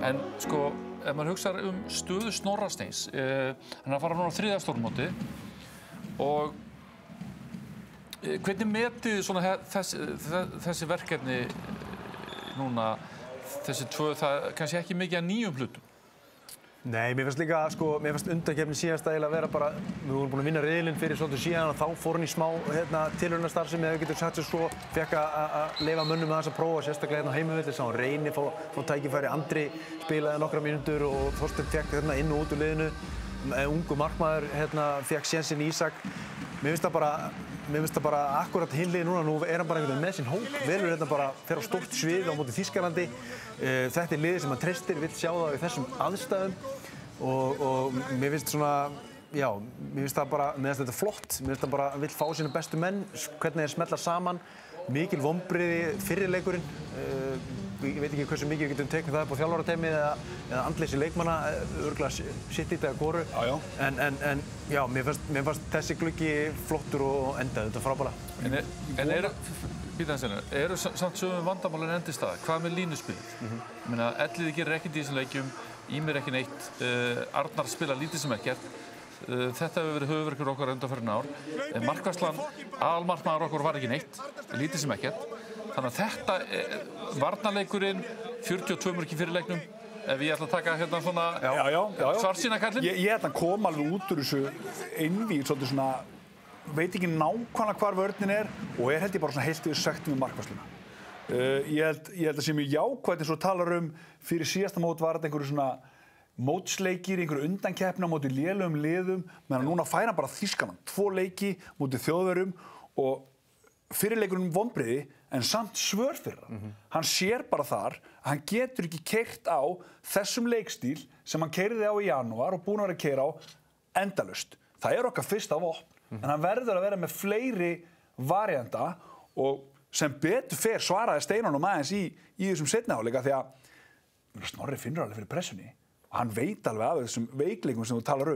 En sko, ef maður hugsar stöðu Snorra Steins, hann að fara núna á 3. stórmóti og hvernig metið svona þessi verkefni núna, þessi tvö, það kannski ekki mikið að nýjum hlutum? Nei, mér finnst líka, sko, mér finnst undankeppni síðast að vera bara, við vorum búin að vinna riðilinn fyrir svolítið síðan og þá fór hann í smá tilraunastarfsemi, ef við getum sagt sér svo, fekk að leyfa mönnum aðeins að prófa, sérstaklega hérna á heimavelli, sá hann Reyni fá tækifæri, Andri spilaði nokkra mínútur og Þorsteinn fekk inn og út úr liðinu, ungu markmaður fekk sénsinn Ísak. Mér finnst það bara akkurat hinliði núna, nú hann bara einhvern veginn með sinn hóp, velur bara fer á stórt svið á móti Þýskalandi. Þetta liðið sem hann treystir, vill sjá það í þessum aðstæðum og mér finnst svona, já, mér finnst þetta flott, mér finnst það bara vill fá sína bestu menn, hvernig þeir smella saman, mikil vonbrigði fyrri leikurinn. Ég veit ekki hversu mikið við getum tekið það upp á þjálfarateymið eða andleysi leikmanna, örugglega sitt í þetta eða hvoru. En já, mér fannst þessi gluggi flottur og endaði þetta frábærlega. En eru samt sögum vandamálin endistað? Hvað með línuspilið? Ég meina, Elliði gerir ekkert í þessum leikjum, Ýmir ekki neitt, Arnar spila lítið sem ekkert. Þetta hefur verið höfuðverkur okkar undanfarin ár. Markvarslan, aðalmarkmaður okkur var ekki neitt, lítið sem ekkert. Þannig að þetta, varnarleikurinn, 42 mörki fyrir leiknum, ef ég ætla að taka hérna svona svartsýnakallinn. Ég ætla að koma alveg út úr þessu einvíð, svolítið svona, veit ekki nákvæmlega hvar vörnin og held ég bara svona heilt yfir sagt með markvarsluna. Ég held að sé mjög jákvætt eins og talar fyrir síðasta mót var þetta einhverju svona mótsleikir, einhverju undankeppni á móti lélegum liðum, meðan núna fær hann bara Þýskaland, 2 leiki móti Þjóðverjum og fyrirleikurinn vonbrigði en samt svör fyrir hann. Hann sér bara þar að hann getur ekki keyrt á þessum leikstíl sem hann keyrði á í janúar og búinn að vera að keyra á endalaust. Það okkar fyrsta vopn, en hann verður að vera með fleiri varianta og sem betur fer svaraði Steinunum aðeins í þessum seinni hálfleika því að Snorri finnur alveg fyrir pressunni og hann veit alveg af þessum veikleikum sem þú talar